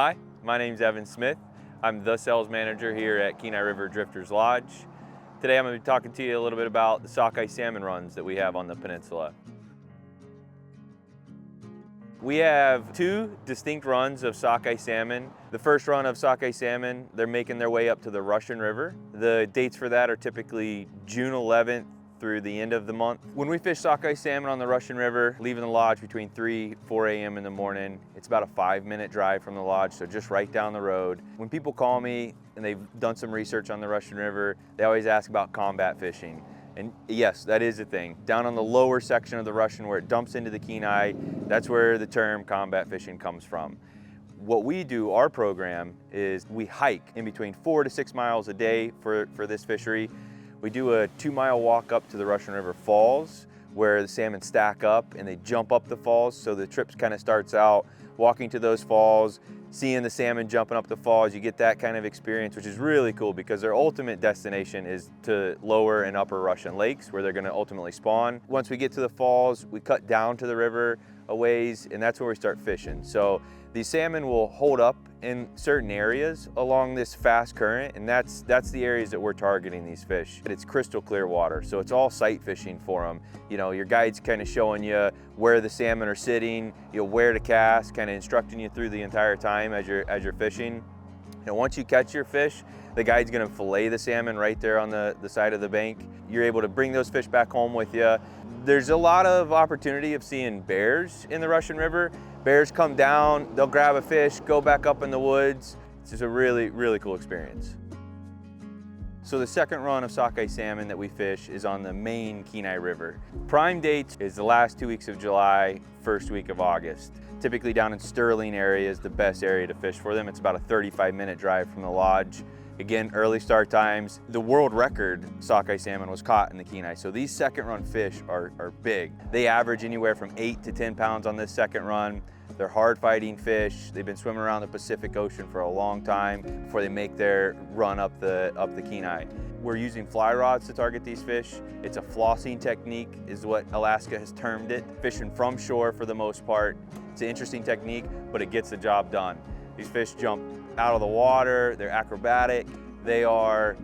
Hi, my name's Evan Smith. I'm the sales manager here at Kenai River Drifters Lodge. Today I'm going to be talking to you a little bit about the sockeye salmon runs that we have on the peninsula. We have two distinct runs of sockeye salmon. The first run of sockeye salmon, they're making their way up to the Russian River. The dates for that are typically June 11th through the end of the month. When we fish sockeye salmon on the Russian River, leaving the lodge between 4 a.m. in the morning, it's about a 5-minute drive from the lodge, so just right down the road. When people call me and they've done some research on the Russian River, they always ask about combat fishing. And yes, that is a thing. Down on the lower section of the Russian where it dumps into the Kenai, that's where the term combat fishing comes from. What we do, our program, is we hike in between 4 to 6 miles a day for this fishery. We do a 2-mile walk up to the Russian River Falls where the salmon stack up and they jump up the falls. So the trip kind of starts out walking to those falls, seeing the salmon jumping up the falls. You get that kind of experience, which is really cool because their ultimate destination is to lower and upper Russian lakes where they're going to ultimately spawn. Once we get to the falls, we cut down to the river a ways, and that's where we start fishing. So these salmon will hold up in certain areas along this fast current, and that's the areas that we're targeting these fish. It's crystal clear water, so it's all sight fishing for them. You know, your guide's kind of showing you where the salmon are sitting, you know, where to cast, kind of instructing you through the entire time as you're fishing. And once you catch your fish, the guide's gonna fillet the salmon right there on the side of the bank. You're able to bring those fish back home with you. There's a lot of opportunity of seeing bears in the Russian River. Bears come down, they'll grab a fish, go back up in the woods. It's just a really, really cool experience. So the second run of sockeye salmon that we fish is on the main Kenai River. Prime dates is the last 2 weeks of July, first week of August. Typically down in Sterling area is the best area to fish for them. It's about a 35-minute drive from the lodge. Again, early start times. The world record sockeye salmon was caught in the Kenai, so these second run fish are big. They average anywhere from 8 to 10 pounds on this second run. They're hard fighting fish. They've been swimming around the Pacific Ocean for a long time before they make their run up the Kenai. We're using fly rods to target these fish. It's a flossing technique is what Alaska has termed it. Fishing from shore for the most part. It's an interesting technique, but it gets the job done. These fish jump out of the water, they're acrobatic, they are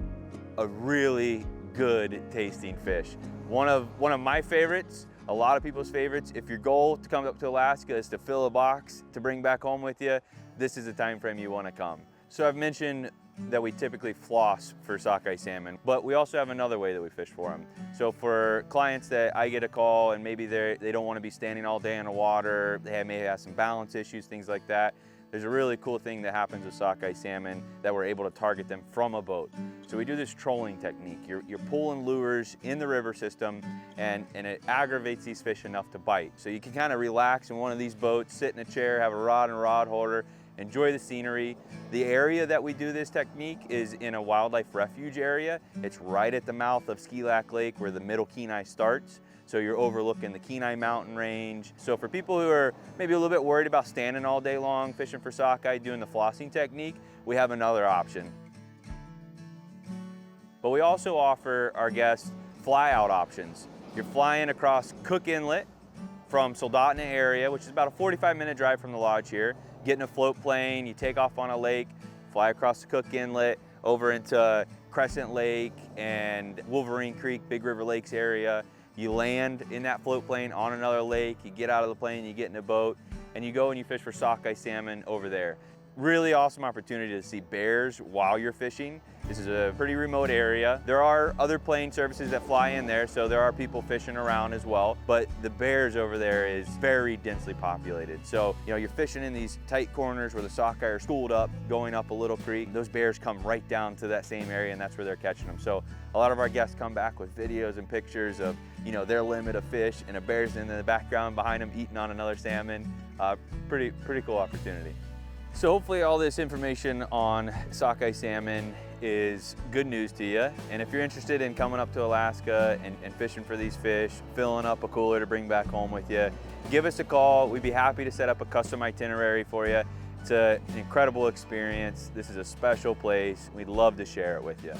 a really good tasting fish. One of my favorites, a lot of people's favorites. If your goal to come up to Alaska is to fill a box to bring back home with you, this is the time frame you want to come. So I've mentioned that we typically floss for sockeye salmon, but we also have another way that we fish for them. So for clients that I get a call and maybe they don't want to be standing all day in the water, they may have some balance issues, things like that. There's a really cool thing that happens with sockeye salmon that we're able to target them from a boat. So we do this trolling technique. You're pulling lures in the river system and it aggravates these fish enough to bite. So you can kind of relax in one of these boats, sit in a chair, have a rod and rod holder, enjoy the scenery. The area that we do this technique is in a wildlife refuge area. It's right at the mouth of Ski Lac Lake where the middle Kenai starts. So you're overlooking the Kenai mountain range. So for people who are maybe a little bit worried about standing all day long fishing for sockeye, doing the flossing technique, we have another option. But we also offer our guests fly out options. You're flying across Cook Inlet from Soldotna area, which is about a 45-minute drive from the lodge here, getting a float plane, you take off on a lake, fly across the Cook Inlet, over into Crescent Lake and Wolverine Creek, Big River Lakes area. You land in that float plane on another lake, you get out of the plane, you get in a boat, and you go and you fish for sockeye salmon over there. Really awesome opportunity to see bears while you're fishing. This is a pretty remote area. There are other plane services that fly in there, so there are people fishing around as well, but the bears over there is very densely populated. So, you know, you're fishing in these tight corners where the sockeye are schooled up, going up a little creek. Those bears come right down to that same area, and that's where they're catching them. So a lot of our guests come back with videos and pictures of, you know, their limit of fish, and a bear's in the background behind them eating on another salmon. Pretty cool opportunity. So hopefully all this information on sockeye salmon is good news to you. And if you're interested in coming up to Alaska and fishing for these fish, filling up a cooler to bring back home with you, give us a call. We'd be happy to set up a custom itinerary for you. It's an incredible experience. This is a special place. We'd love to share it with you.